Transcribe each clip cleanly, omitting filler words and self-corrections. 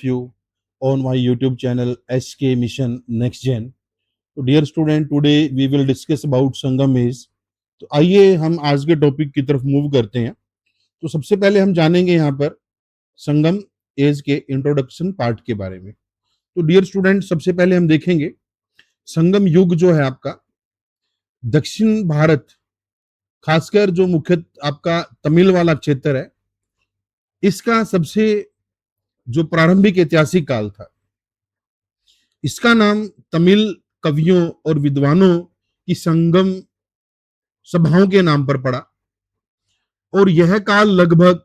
you on my YouTube channel SK Mission Next Gen. तो dear student, today we will discuss about Sangam age. तो आइए हम आज के टॉपिक की तरफ मूव करते हैं. तो सबसे पहले हम जानेंगे यहाँ पर संगम एज के इंट्रोडक्शन पार्ट के बारे में. तो डियर स्टूडेंट, सबसे पहले हम देखेंगे संगम युग जो है आपका दक्षिण भारत, खासकर जो मुख्य आपका तमिल वाला क्षेत्र है, इसका सबसे जो प्रारंभिक ऐतिहासिक काल था, इसका नाम तमिल कवियों और विद्वानों की संगम सभाओं के नाम पर पड़ा. और यह काल लगभग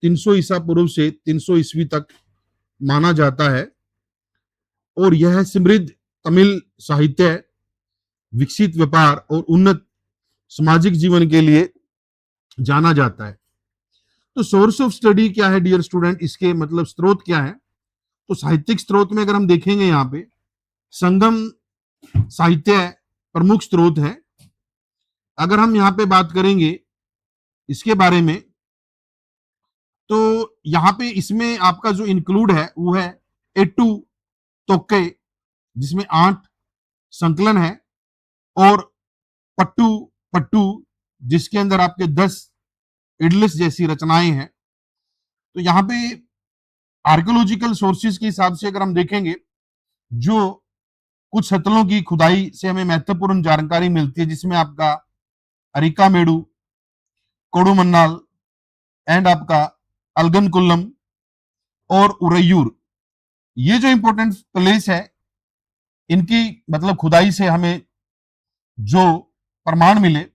300 ईसा पूर्व से 300 ईस्वी तक माना जाता है. और यह समृद्ध तमिल साहित्य, विकसित व्यापार और उन्नत सामाजिक जीवन के लिए जाना जाता है. तो सोर्स ऑफ स्टडी क्या है डियर स्टूडेंट, इसके मतलब स्रोत क्या है? तो साहित्यिक स्रोत में अगर हम देखेंगे, यहाँ पे संगम साहित्य प्रमुख स्रोत है. अगर हम यहाँ पे बात करेंगे इसके बारे में, तो यहाँ पे इसमें आपका जो इंक्लूड है वो है एट्टू तोक्के, जिसमें 8 संकलन है, और पट्टू पट्टू, जिसके अंदर आपके 10 इडलिस जैसी रचनाएं हैं. तो यहाँ पे आर्कियोलॉजिकल सोर्सेज के हिसाब से अगर हम देखेंगे, जो कुछ हथलों की खुदाई से हमें महत्वपूर्ण जानकारी मिलती है, जिसमें आपका अरिकामेडु, कोडुमन्नाल एंड आपका अलगनकुल्लम और उरैयूर, ये जो इंपॉर्टेंट प्लेस है, इनकी मतलब खुदाई से हमें जो प्रमाण मिले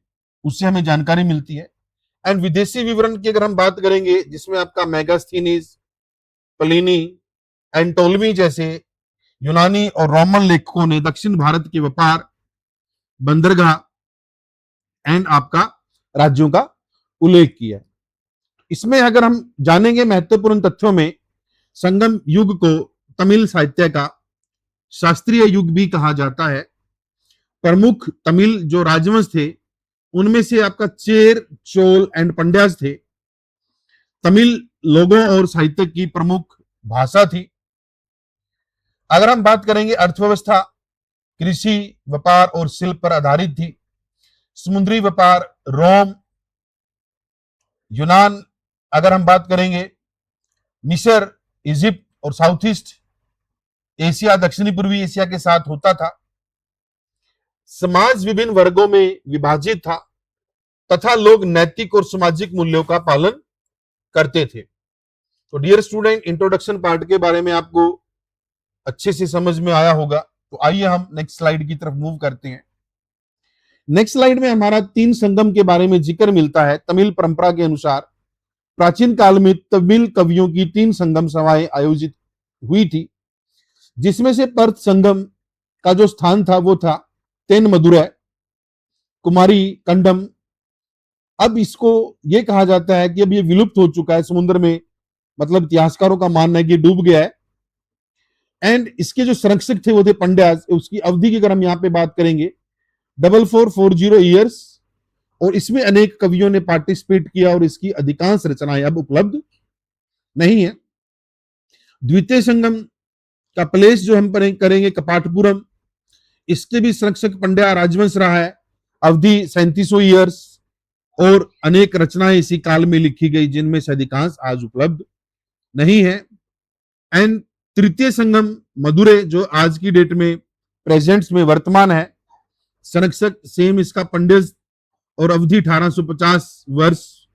उससे हमें जानकारी मिलती है. एंड विदेशी विवरण की अगर हम बात करेंगे, जिसमें आपका मेगास्थीनीज, प्लिनी एंड टोलमी जैसे यूनानी और रोमन लेखकों ने दक्षिण भारत के व्यापार, बंदरगाह एंड आपका राज्यों का उल्लेख किया. इसमें अगर हम जानेंगे महत्वपूर्ण तथ्यों में, संगम युग को तमिल साहित्य का शास्त्रीय युग भी कहा जाता है. प्रमुख तमिल जो राजवंश थे, उनमें से आपका चेर, चोल एंड पंड्यास थे. तमिल लोगों और साहित्य की प्रमुख भाषा थी. अगर हम बात करेंगे अर्थव्यवस्था, कृषि, व्यापार और शिल्प पर आधारित थी. समुद्री व्यापार रोम, यूनान, अगर हम बात करेंगे मिस्र, इजिप्ट और साउथ ईस्ट एशिया, दक्षिणी पूर्वी एशिया के साथ होता था. समाज विभिन्न वर्गों में विभाजित था तथा लोग नैतिक और सामाजिक मूल्यों का पालन करते थे. तो डियर स्टूडेंट, इंट्रोडक्शन पार्ट के बारे में आपको अच्छे से समझ में आया होगा. तो आइए हम नेक्स्ट स्लाइड की तरफ मूव करते हैं. नेक्स्ट स्लाइड में हमारा 3 संगम के बारे में जिक्र मिलता है. तमिल परंपरा के अनुसार प्राचीन काल में तमिल कवियों की 3 संगम सभाएं आयोजित हुई थी, जिसमें से पर्थ संगम का जो स्थान था वो था तेन मदुरै, कुमारी कंडम. अब इसको ये कहा जाता है कि अब ये विलुप्त हो चुका है समुद्र में, मतलब इतिहासकारों का मानना है कि डूब गया है. एंड इसके जो संरक्षक थे वो थे पंड्याज. उसकी अवधि की अगर हम यहाँ पे बात करेंगे 4440 ईयर्स, और इसमें अनेक कवियों ने पार्टिसिपेट किया और इसकी अधिकांश रचनाएं अब उपलब्ध नहीं है. द्वितीय संगम का प्लेस जो हम करेंगे कपाटपुरम, इसके भी संरक्षक पंड्या राजवंश रहा है. अवधि 3700 ईयर्स, और अनेक रचनाएं इसी काल में लिखी गई, जिनमें से अधिकांश आज उपलब्ध नहीं है. एंड तृतीय संगम मदुरै, जो आज की डेट में प्रेजेंट्स में वर्तमान है, संरक्षक सेम इसका पंडित, और अवधि 1850 वर्ष,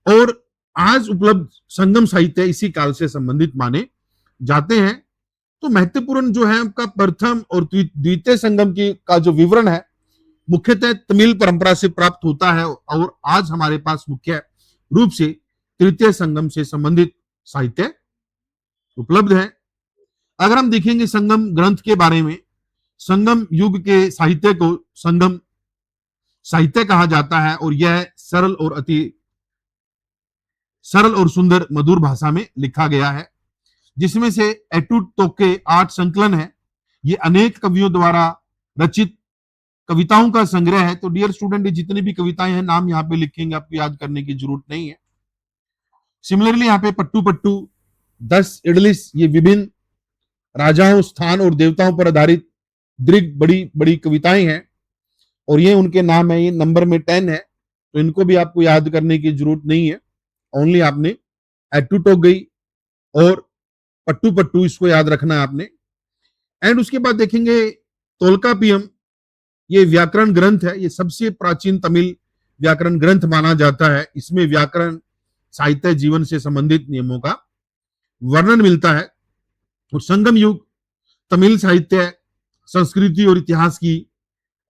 और आज उपलब्ध संगम साहित्य इसी काल से संबंधित माने जाते हैं. तो महत्वपूर्ण जो है आपका प्रथम और द्वितीय संगम की का जो विवरण है, मुख्यतः तमिल परंपरा से प्राप्त होता है, और आज हमारे पास मुख्य रूप से तृतीय संगम से संबंधित साहित्य उपलब्ध है. अगर हम देखेंगे संगम ग्रंथ के बारे में, संगम युग के साहित्य को संगम साहित्य कहा जाता है, और यह सरल और सुंदर मधुर भाषा में लिखा गया है, जिसमें से एट्टू तोक्के 8 संकलन है. ये अनेक कवियों द्वारा रचित कविताओं का संग्रह है. तो डियर स्टूडेंट, जितनी भी कविताएं हैं नाम यहाँ पे लिखेंगे, आपको याद करने की जरूरत नहीं है. सिमिलरली यहाँ पे पट्टू पट्टू, 10 इडलिस, ये विभिन्न राजाओं, स्थान और देवताओं पर आधारित दीर्घ बड़ी बड़ी कविताएं हैं और ये उनके नाम है। ये नंबर में 10 है, तो इनको भी आपको याद करने की जरूरत नहीं है। ओनली आपने एट्टू टोक गई और पट्टू पट्टू इसको याद रखना है आपने। एंड उसके बाद देखेंगे तोलकापियम, ये व्याकरण ग्रंथ है। ये सबसे प्राचीन तमिल व्याकरण ग्रंथ माना जाता है। इसमें व्याकरण, साहित्य, जीवन से संबंधित नियमों का वर्णन मिलता है। और संगम युग तमिल साहित्य, संस्कृति और इतिहास की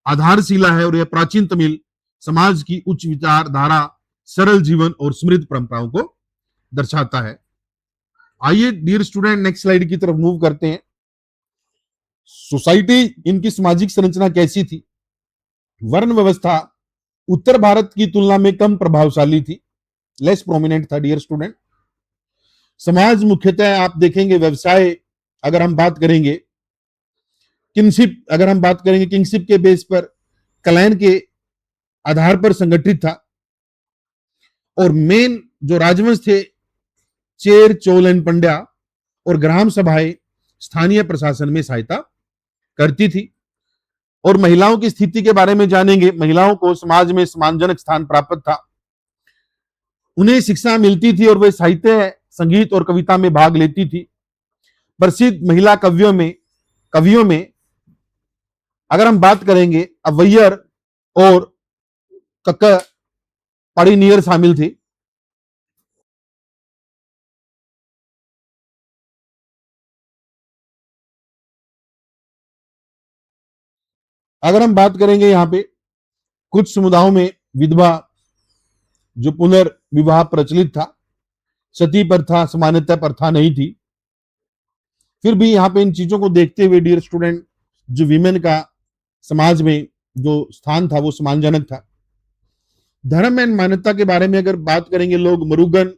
आधारशिला है और यह प्राचीन तमिल समाज की उच्च विचारधारा, सरल जीवन और समृद्ध परंपराओं को दर्शाता है। आइए डियर स्टूडेंट, नेक्स्ट स्लाइड की तरफ मूव करते हैं। सोसाइटी, इनकी सामाजिक संरचना कैसी थी? वर्ण व्यवस्था उत्तर भारत की तुलना में कम प्रभावशाली थी, लेस प्रोमिनेंट था डियर स्टूडेंट। समाज मुख्यतः आप देखेंगे व्यवसाय, अगर हम बात करेंगे किंगशिप, अगर हम बात करेंगे किंगशिप के बेस पर, क्लैन के आधार पर संगठित था। और मेन जो राजवंश थे, चेर, चोल एंड पंड्या, और ग्राम सभाएं स्थानीय प्रशासन में सहायता करती थी। और महिलाओं की स्थिति के बारे में जानेंगे। महिलाओं को समाज में सम्मानजनक स्थान प्राप्त था, उन्हें शिक्षा मिलती थी और वे साहित्य, संगीत और कविता में भाग लेती थी। प्रसिद्ध महिला कवियों में अगर हम बात करेंगे, अवैयर और कक्क पड़ीनियर शामिल थे। अगर हम बात करेंगे यहाँ पे कुछ समुदायों में विधवा जो पुनर्विवाह प्रचलित था, सती प्रथा, समानता प्रथा नहीं थी। फिर भी यहाँ पे इन चीजों को देखते हुए डियर स्टूडेंट, जो विमेन का समाज में जो स्थान था वो सम्मानजनक था। धर्म एंड मान्यता के बारे में अगर बात करेंगे, लोग मरुगन,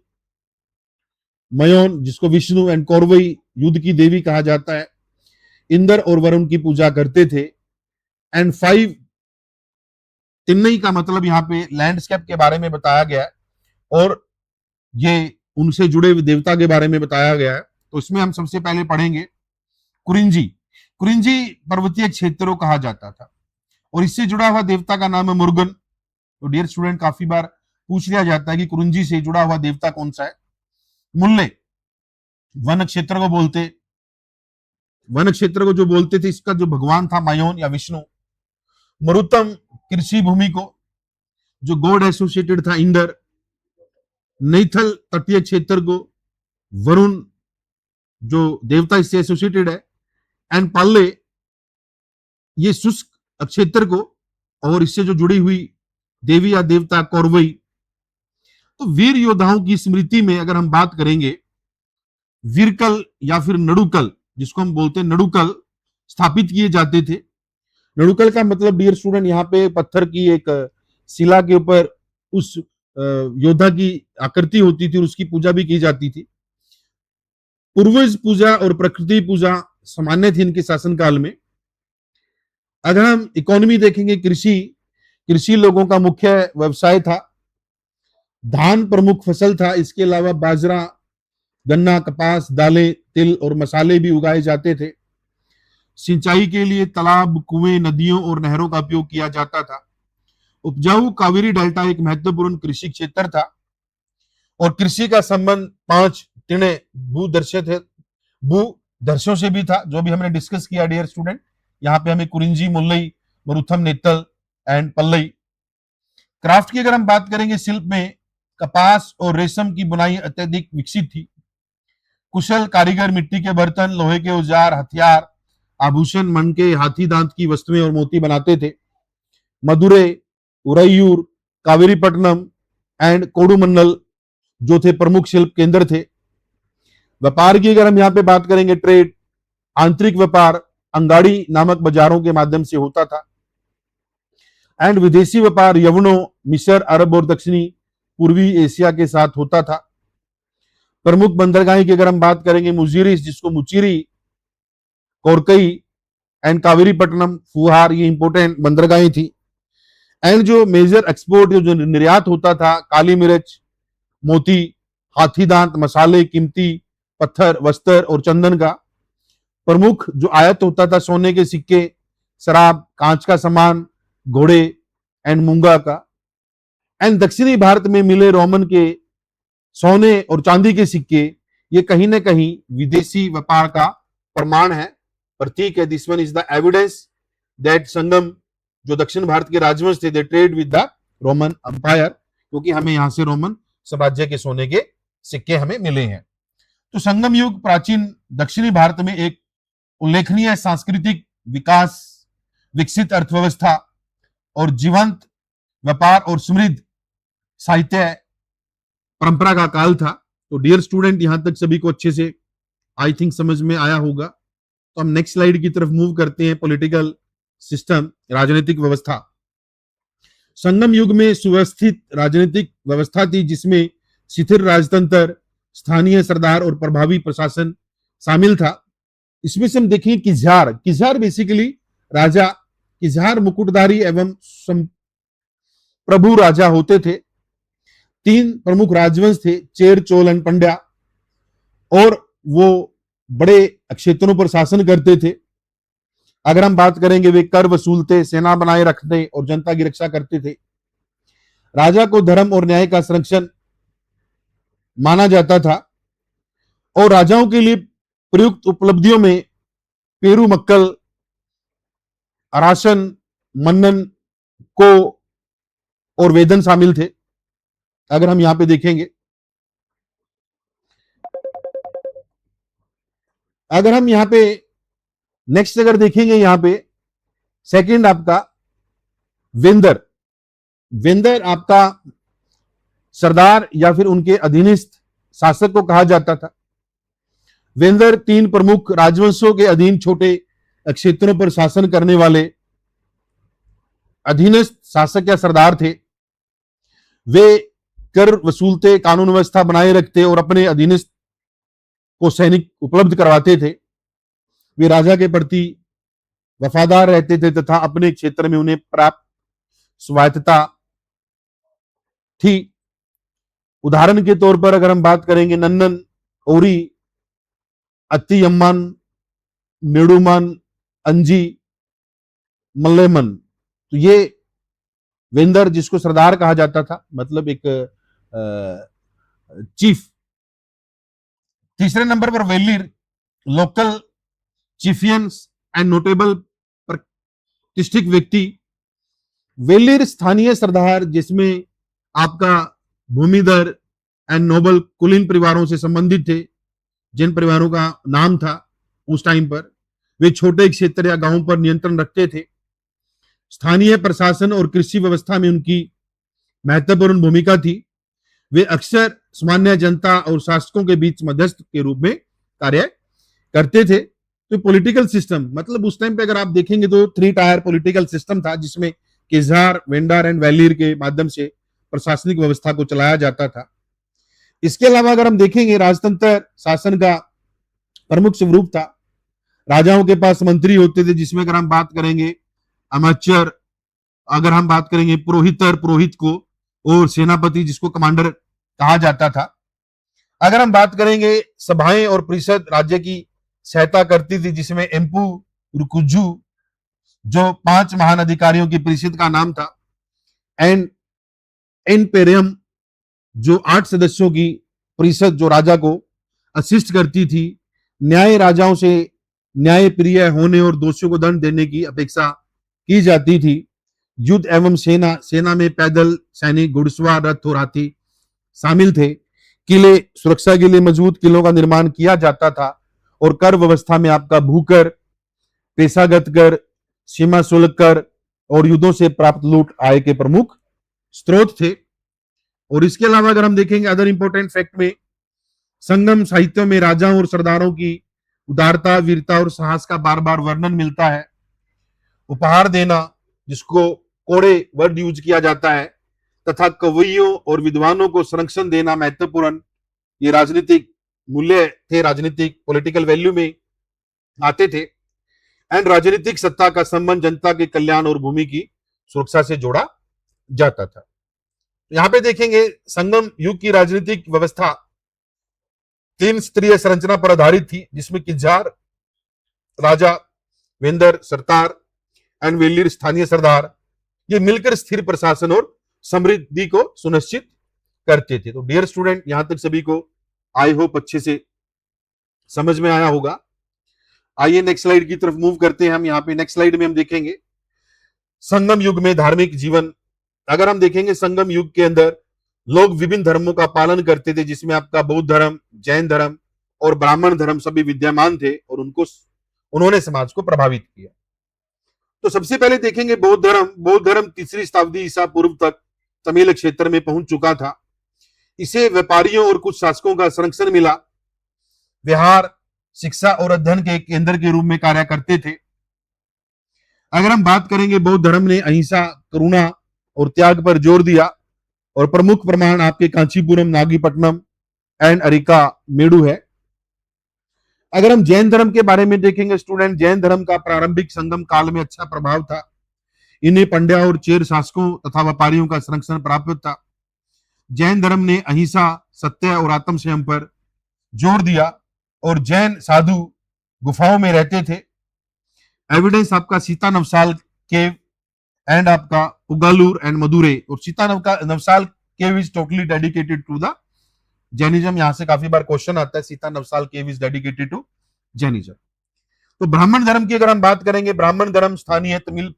मयोन, जिसको विष्णु एंड कौरवई युद्ध की देवी कहा जाता है, इंद्र और वरुण की पूजा करते थे। एंड 5 तिन्नई का मतलब यहाँ पे लैंडस्केप के बारे में बताया गया है और ये उनसे जुड़े हुए देवता के बारे में बताया गया है। तो इसमें हम सबसे पहले पढ़ेंगे कुरिंजी। कुरिंजी पर्वतीय क्षेत्रों कहा जाता था और इससे जुड़ा हुआ देवता का नाम है मुरुगन। तो डियर स्टूडेंट, काफी बार पूछ लिया जाता है कि कुरिंजी से जुड़ा हुआ देवता कौन सा है। मुल्ले वन क्षेत्र को जो बोलते थे, इसका जो भगवान था मायोन या विष्णु। मरुतम कृषि भूमि को, जो गॉड एसोसिएटेड था इंद्र। नैथल तटीय क्षेत्र को वरुण जो देवता इससे एसोसिएटेड है। एंड पाले ये शुष्क क्षेत्र को, और इससे जो जुड़ी हुई देवी या देवता कौरवई। तो वीर योद्धाओं की स्मृति में अगर हम बात करेंगे, वीरकल या फिर नडुकल, जिसको हम बोलते हैं नडुकल, स्थापित किए जाते थे। नडुकल का मतलब डियर स्टूडेंट, यहाँ पे पत्थर की एक शिला के ऊपर उस योद्धा की आकृति होती थी और उसकी पूजा भी की जाती थी। पूर्वज पूजा और प्रकृति पूजा सामान्य थी इनके शासनकाल में। अगर हम इकोनॉमी देखेंगे, कृषि लोगों का मुख्य व्यवसाय था। धान प्रमुख फसल था, इसके अलावा बाजरा, गन्ना, कपास, दालें, तिल और मसाले भी उगाए जाते थे। सिंचाई के लिए तालाब, कुएं, नदियों और नहरों का उपयोग किया जाता था। उपजाऊ कावेरी डेल्टा एक महत्वपूर्ण कृषि क्षेत्र था और कृषि का संबंध 5 तिणे भूदर्शों से भी था, जो भी हमने डिस्कस किया डियर स्टूडेंट। यहाँ पे हमें कुरिंजी, मुल्लई, मरुथम, नेतल एंड पल्लई। क्राफ्ट की अगर हम बात करेंगे, शिल्प में कपास और रेशम की बुनाई अत्यधिक विकसित थी। कुशल कारीगर मिट्टी के बर्तन, लोहे के औजार, हथियार, आभूषण, मनके, हाथी दांत की वस्तुएं और मोती बनाते थे। मदुरै, उरैयूर, कावेरीपट्टनम एंड कोडुमन्नल जो थे प्रमुख शिल्प केंद्र थे। व्यापार की अगर हम यहाँ पे बात करेंगे, ट्रेड, आंतरिक व्यापार अंगाड़ी नामक बाजारों के माध्यम से होता था। एंड विदेशी व्यापार यवनों, मिस्र, अरब और दक्षिणी पूर्वी एशिया के साथ होता था। प्रमुख बंदरगाहें की अगर हम बात करेंगे, मुजीरिस, जिसको मुचीरी, कोरकई एंड कावेरीपट्टनम, फुहार, ये इंपोर्टेंट बंदरगाहें थी। एंड जो मेजर एक्सपोर्ट, जो निर्यात होता था, काली मिर्च, मोती, हाथी दांत, मसाले, कीमती पत्थर, वस्त्र और चंदन का। प्रमुख जो आयात होता था सोने के सिक्के, शराब, कांच का सामान, घोड़े एंड मूंगा का। एंड दक्षिणी भारत में मिले रोमन के सोने और चांदी के सिक्के, ये कहीं ना कहीं विदेशी व्यापार का प्रमाण है, प्रतीक है। This one is the evidence that Sangam जो दक्षिण भारत के राजवंश थे, they trade with the Roman empire, क्योंकि हमें यहां से रोमन साम्राज्य के सोने के सिक्के हमें मिले हैं। तो संगम युग प्राचीन दक्षिणी भारत में एक उल्लेखनीय सांस्कृतिक विकास, विकसित अर्थव्यवस्था और जीवंत व्यापार और समृद्ध साहित्य परंपरा का काल था। तो डियर स्टूडेंट, यहां तक सभी को अच्छे से आई थिंक समझ में आया होगा। तो हम नेक्स्ट स्लाइड की तरफ मूव करते हैं। पॉलिटिकल सिस्टम, राजनीतिक व्यवस्था। संगम युग में सुव्यवस्थित राजनीतिक व्यवस्था थी, जिसमें शिथिल राजतंत्र, स्थानीय सरदार और प्रभावी प्रशासन शामिल था। इसमें से हम देखें किझार, किझार बेसिकली राजा, किझार मुकुटधारी एवं प्रभु राजा होते थे। 3 प्रमुख राजवंश थे, चेर, चोल एंड पंड्या, और वो बड़े क्षेत्रों पर शासन करते थे। अगर हम बात करेंगे, वे कर वसूलते, सेना बनाए रखते और जनता की रक्षा करते थे। राजा को धर्म और न्याय का संरक्षण माना जाता था, और राजाओं के लिए प्रयुक्त उपलब्धियों में पेरू मक्कल, अराशन, मन्नन को और वेदन शामिल थे। अगर हम यहां पे देखेंगे, अगर हम यहां पे नेक्स्ट अगर देखेंगे, यहां पे सेकंड आपका वेंदर, वेंदर आपका सरदार या फिर उनके अधीनस्थ शासक को कहा जाता था। वेंदर 3 प्रमुख राजवंशों के अधीन छोटे क्षेत्रों पर शासन करने वाले अधीनस्थ शासक या सरदार थे। वे कर वसूलते, कानून व्यवस्था बनाए रखते और अपने अधीनस्थ को सैनिक उपलब्ध करवाते थे। वे राजा के प्रति वफादार रहते थे तथा अपने क्षेत्र में उन्हें प्राप्त स्वायत्तता थी। उदाहरण के तौर पर अगर हम बात करेंगे, नन्नन, ओरी, अत्तियम्मन, नेडुमन, अंजी, मल्लेमन, तो ये वेंदर, जिसको सरदार कहा जाता था, मतलब एक चीफ। तीसरे नंबर पर वेलिर, लोकल चीफियंस एंड नोटेबल प्रतिष्ठित व्यक्ति। वेलिर स्थानीय सरदार, जिसमें आपका भूमिधर एंड नोबल कुलीन परिवारों से संबंधित थे, जिन परिवारों का नाम था उस टाइम पर। वे छोटे क्षेत्र या गांवों पर नियंत्रण रखते थे। स्थानीय प्रशासन और कृषि व्यवस्था में उनकी महत्वपूर्ण भूमिका थी। वे अक्सर सामान्य जनता और शासकों के बीच मध्यस्थ के रूप में कार्य करते थे। तो पॉलिटिकल सिस्टम, मतलब उस टाइम पे अगर आप देखेंगे तो 3 टायर पॉलिटिकल सिस्टम था, जिसमें किजार, वेंडार एंड वैलिर के माध्यम से प्रशासनिक व्यवस्था को चलाया जाता था। इसके अलावा अगर हम देखेंगे, राजतंत्र शासन का प्रमुख स्वरूप था। राजाओं के पास मंत्री होते थे, जिसमें अगर हम बात करेंगे अमात्यर, अगर हम बात करेंगे पुरोहितर, पुरोहित को, और सेनापति, जिसको कमांडर कहा जाता था। अगर हम बात करेंगे, सभाएं और परिषद राज्य की सहायता करती थी, जिसमें एम्पू रुकुजू, जो 5 महान अधिकारियों की परिषद का नाम था, एंड एनपेरियम, जो 8 सदस्यों की परिषद जो राजा को असिस्ट करती थी। न्याय, राजाओं से न्याय प्रिय होने और दोषियों को दंड देने की अपेक्षा की जाती थी। युद्ध एवं सेना, सेना में पैदल सैनिक, घुड़सवार, रथ और हाथी शामिल थे। किले, सुरक्षा के लिए मजबूत किलों का निर्माण किया जाता था। और कर व्यवस्था में आपका भूकर, पेशागत कर, सीमा शुल्क कर और युद्धों से प्राप्त लूट आय के प्रमुख स्रोत थे। और इसके अलावा अगर हम देखेंगे अदर इंपॉर्टेंट फैक्ट में, संगम साहित्यों में राजाओं और सरदारों की उदारता, वीरता और साहस का बार बार वर्णन मिलता है। उपहार देना, जिसको कोड़े वर्ड यूज किया जाता है, तथा कवियों और विद्वानों को संरक्षण देना महत्वपूर्ण ये राजनीतिक मूल्य थे, राजनीतिक पॉलिटिकल वैल्यू में आते थे। एंड राजनीतिक सत्ता का संबंध जनता के कल्याण और भूमि की सुरक्षा से जोड़ा जाता था। यहां पे देखेंगे संगम युग की राजनीतिक व्यवस्था तीन स्तरीय संरचना पर आधारित थी, जिसमें कि जार, राजा, वेंदर, सरदार एंड वेलियर स्थानीय सरदार, ये मिलकर स्थिर प्रशासन और समृद्धि को सुनिश्चित करते थे। तो डियर स्टूडेंट, यहां तक सभी को आई होप अच्छे से समझ में आया होगा। आइए नेक्स्ट स्लाइड की तरफ मूव करते हैं। हम यहाँ पे नेक्स्ट स्लाइड में हम देखेंगे संगम युग में धार्मिक जीवन। अगर हम देखेंगे संगम युग के अंदर लोग विभिन्न धर्मों का पालन करते थे, जिसमें आपका बौद्ध धर्म, जैन धर्म और ब्राह्मण धर्म सभी विद्यमान थे और उन्होंने समाज को प्रभावित किया। तो सबसे पहले देखेंगे बौद्ध धर्म। बौद्ध धर्म 3री शताब्दी ईसा पूर्व तक तमिल क्षेत्र में पहुंच चुका था। इसे व्यापारियों और कुछ शासकों का संरक्षण मिला। विहार, शिक्षा और अध्ययन के केंद्र के रूप में कार्य करते थे। अगर हम बात करेंगे, बौद्ध धर्म ने अहिंसा, करुणा और त्याग पर जोर दिया और प्रमुख प्रमाण आपके कांचीपुरम, नागीपट्टनम एंड अरिका मेडू है। अगर हम जैन धर्म के बारे में देखेंगे स्टूडेंट, जैन धर्म का प्रारंभिक संगम काल में अच्छा प्रभाव था। इन्हें पंड्या और चेर शासकों तथा व्यापारियों का संरक्षण प्राप्त था। जैन धर्म ने अहिंसा, सत्य और आत्म संयम पर जोर दिया और जैन साधु गुफाओं में रहते थे। एविडेंस आपका सीता नवसाल केव एंड आपका उगालूर एंड मदुरै, और Sittanavasal cave is totally dedicated to the Jainism. यहां से काफी बार क्वेश्चन आता है, Sittanavasal cave is dedicated to Jainism. तो ब्राह्मण धर्म की अगर हम बात करेंगे, ब्राह्मण धर्म स्थानीय तमिल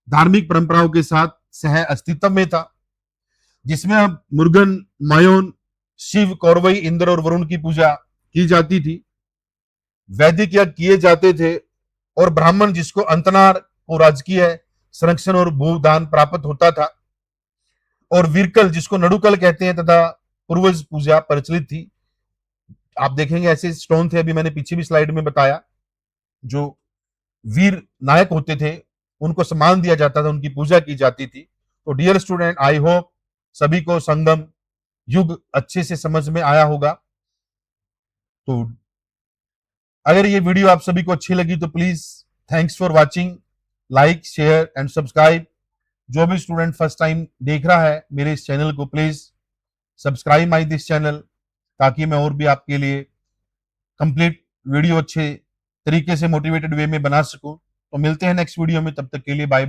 धार्मिक परंपराओं के साथ सह अस्तित्व में था, जिसमें अब मुरुगन, मायोन, शिव, कौरवई, इंद्र और वरुण की पूजा की जाती थी। वैदिक यज्ञ किए जाते थे और ब्राह्मण, जिसको अंतनार को राजकीय संरक्षण और भूदान प्राप्त होता था, और वीरकल, जिसको नडुकल कहते हैं, तथा पूर्वज पूजा प्रचलित थी। आप देखेंगे ऐसे स्टोन थे, अभी मैंने पीछे भी स्लाइड में बताया, जो वीर नायक होते थे उनको सम्मान दिया जाता था, उनकी पूजा की जाती थी। तो डियर स्टूडेंट, आई होप सभी को संगम युग अच्छे से समझ में आया होगा। तो अगर ये वीडियो आप सभी को अच्छी लगी तो please thanks for watching, like, share and subscribe. जो भी स्टूडेंट फर्स्ट टाइम देख रहा है मेरे इस चैनल को, please subscribe my this channel, ताकि मैं और भी आपके लिए कंप्लीट वीडियो अच्छे तरीके से मोटिवेटेड वे में बना सकूं। तो मिलते हैं नेक्स्ट वीडियो में, तब तक के लिए बाय।